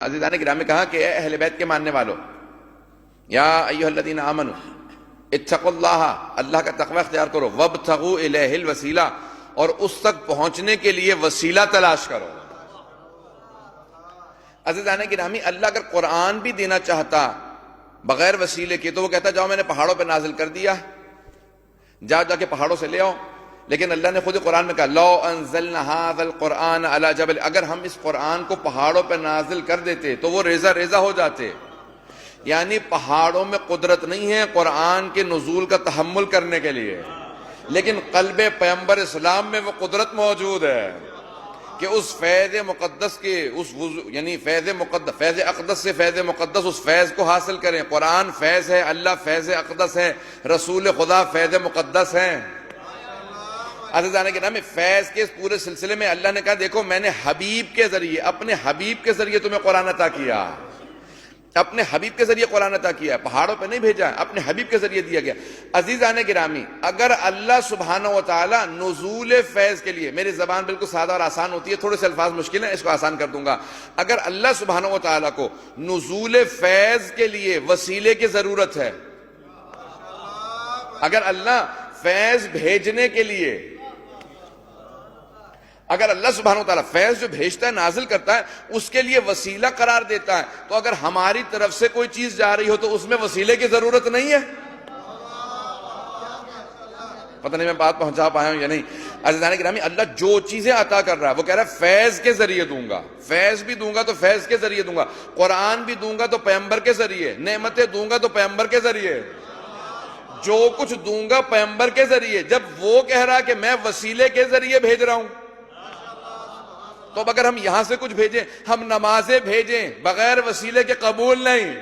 عزیزان گرامی کہا کہ اے اہل بیت کے ماننے والو، یا ایھا الذین آمنوا اتقوا اللہ، اللہ کا تقوی اختیار کرو، وابتغوا الیہ الوسیلہ، اور اس تک پہنچنے کے لیے وسیلہ تلاش کرو۔ عزیزان گرامی، اللہ اگر قرآن بھی دینا چاہتا بغیر وسیلے کے تو وہ کہتا جاؤ میں نے پہاڑوں پہ نازل کر دیا، جا کے پہاڑوں سے لے آؤ، لیکن اللہ نے خود قرآن میں کہا لو انزلنا ھذا القرآن علی جبل، اگر ہم اس قرآن کو پہاڑوں پہ نازل کر دیتے تو وہ ریزہ ریزہ ہو جاتے۔ یعنی پہاڑوں میں قدرت نہیں ہے قرآن کے نزول کا تحمل کرنے کے لیے، لیکن قلب پیغمبر اسلام میں وہ قدرت موجود ہے کہ اس فیض مقدس کے یعنی فیض اقدس سے فیض مقدس اس فیض کو حاصل کریں۔ قرآن فیض ہے، اللہ فیض اقدس ہے، رسول خدا فیض مقدس ہیں۔ عزیزان گرامی، فیض کے اس پورے سلسلے میں اللہ نے کہا دیکھو میں نے حبیب کے ذریعے، اپنے حبیب کے ذریعے تمہیں قرآن عطا کیا، اپنے حبیب کے ذریعے قرآن عطا کیا ہے، پہاڑوں پہ نہیں بھیجا، اپنے حبیب کے ذریعے دیا گیا۔ عزیزان گرامی، اگر اللہ سبحانہ وتعالی نزول فیض کے لیے، میری زبان بالکل سادہ اور آسان ہوتی ہے، تھوڑے سے الفاظ مشکل ہیں، اس کو آسان کر دوں گا۔ اگر اللہ سبحانہ وتعالی کو نزول فیض کے لیے وسیلے کی ضرورت ہے، اگر اللہ فیض بھیجنے کے لیے، اگر اللہ سبحانہ وتعالی فیض جو بھیجتا ہے، نازل کرتا ہے، اس کے لیے وسیلہ قرار دیتا ہے، تو اگر ہماری طرف سے کوئی چیز جا رہی ہو تو اس میں وسیلے کی ضرورت نہیں ہے۔ پتہ نہیں میں بات پہنچا پایا ہوں یا نہیں۔ عزیزان گرامی، اللہ جو چیزیں عطا کر رہا ہے وہ کہہ رہا ہے فیض کے ذریعے دوں گا، فیض بھی دوں گا تو فیض کے ذریعے دوں گا، قرآن بھی دوں گا تو پیغمبر کے ذریعے، نعمتیں دوں گا تو پیغمبر کے ذریعے، جو کچھ دوں گا پیغمبر کے ذریعے۔ جب وہ کہہ رہا کہ میں وسیلے کے ذریعے بھیج رہا ہوں، تو اب اگر ہم یہاں سے کچھ بھیجیں، ہم نمازیں بھیجیں بغیر وسیلے کے قبول نہیں،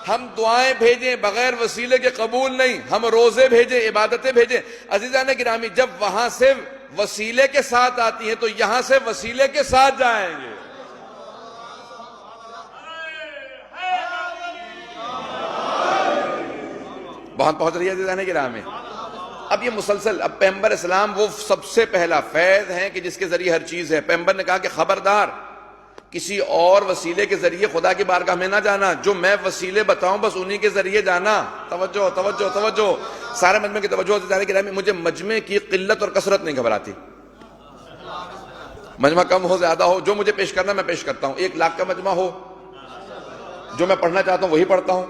ہم دعائیں بھیجیں بغیر وسیلے کے قبول نہیں، ہم روزے بھیجیں، عبادتیں بھیجیں، عزیزان گرامی جب وہاں سے وسیلے کے ساتھ آتی ہیں تو یہاں سے وسیلے کے ساتھ جائیں گے۔ بہت پہنچ رہی ہے عزیزان گرامی۔ اب یہ مسلسل، اب پیغمبر اسلام وہ سب سے پہلا فیض ہے کہ جس کے ذریعے ہر چیز ہے۔ پیغمبر نے کہا کہ خبردار کسی اور وسیلے کے ذریعے خدا کی بارگاہ میں نہ جانا، جو میں وسیلے بتاؤں بس انہی کے ذریعے جانا۔ توجہ توجہ توجہ، سارے مجمع کی توجہ عزیزان گرامی۔ مجھے مجمع کی قلت اور کثرت نہیں گھبراتی، مجمع کم ہو زیادہ ہو، جو مجھے پیش کرنا میں پیش کرتا ہوں۔ 1,00,000 کا مجمع ہو، جو میں پڑھنا چاہتا ہوں وہی پڑھتا ہوں،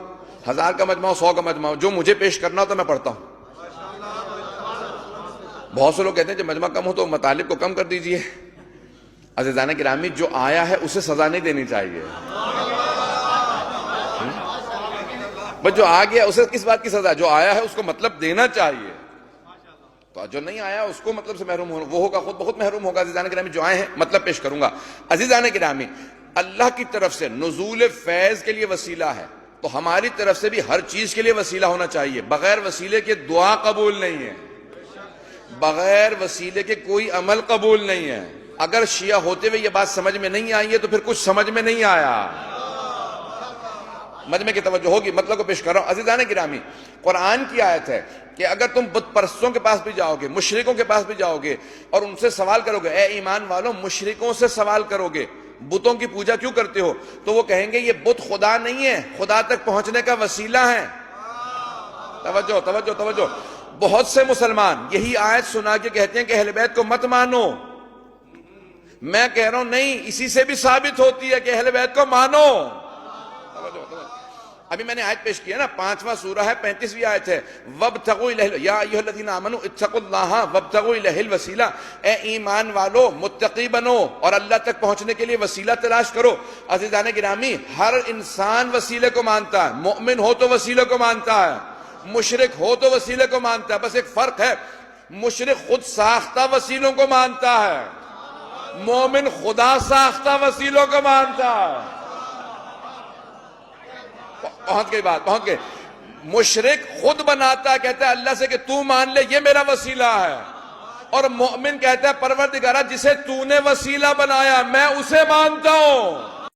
1000 کا مجمع ہو، 100 کا مجمع ہو، جو مجھے پیش کرنا ہو تو میں پڑھتا ہوں۔ بہت سے لوگ کہتے ہیں جب مجمع کم ہو تو مطالب کو کم کر دیجئے۔ عزیزان گرامی، جو آیا ہے اسے سزا نہیں دینی چاہیے، بس جو آ گیا اسے کس بات کی سزا؟ جو آیا ہے اس کو مطلب دینا چاہیے، تو جو نہیں آیا اس کو مطلب سے محروم ہونا، وہ ہوگا خود بہت محروم ہوگا۔ عزیزان گرامی، جو آئے ہیں مطلب پیش کروں گا۔ عزیزان گرامی، اللہ کی طرف سے نزول فیض کے لیے وسیلہ ہے، تو ہماری طرف سے بھی ہر چیز کے لیے وسیلہ ہونا چاہیے۔ بغیر وسیلے کے دعا قبول نہیں ہے، بغیر وسیلے کے کوئی عمل قبول نہیں ہے۔ اگر شیعہ ہوتے ہوئے یہ بات سمجھ میں نہیں آئی ہے تو پھر کچھ سمجھ میں نہیں آیا۔ مجمع کی توجہ ہوگی، مطلب کو پیش کر رہا ہوں۔ عزیزان گرامی، قرآن کی آیت ہے کہ اگر تم بت پرستوں کے پاس بھی جاؤ گے، مشرکوں کے پاس بھی جاؤ گے اور ان سے سوال کرو گے، اے ایمان والو مشرکوں سے سوال کرو گے بتوں کی پوجا کیوں کرتے ہو، تو وہ کہیں گے یہ بت خدا نہیں ہے، خدا تک پہنچنے کا وسیلہ ہے۔ توجہ توجہ توجہ، بہت سے مسلمان یہی آیت سنا کے کہتے ہیں کہ اہل بیت کو مت مانو۔ میں کہہ رہا ہوں نہیں، اسی سے بھی ثابت ہوتی ہے کہ اہل بیت کو مانو۔ ابھی میں نے آیت پیش کیا نا، 5واں سورہ ہے، 35ویں آیت ہے، وابتغوا الیہ، یا ایھا الذین آمنوا اتقوا اللہ وابتغوا الیہ الوسیلہ، اے ایمان والو متقی بنو اور اللہ تک پہنچنے کے لیے وسیلہ تلاش کرو۔ عزیزان گرامی، ہر انسان وسیلے کو مانتا ہے، مومن ہو تو وسیلے کو مانتا ہے، مشرک ہو تو وسیلے کو مانتا ہے، بس ایک فرق ہے، مشرک خود ساختہ وسیلوں کو مانتا ہے، مومن خدا ساختہ وسیلوں کو مانتا ہے۔ پہنچ گئی بات، پہنچ گئے۔ مشرک خود بناتا ہے، کہتا ہے اللہ سے کہ تو مان لے یہ میرا وسیلہ ہے، اور مومن کہتا ہے پروردگارہ جسے تو نے وسیلہ بنایا میں اسے مانتا ہوں۔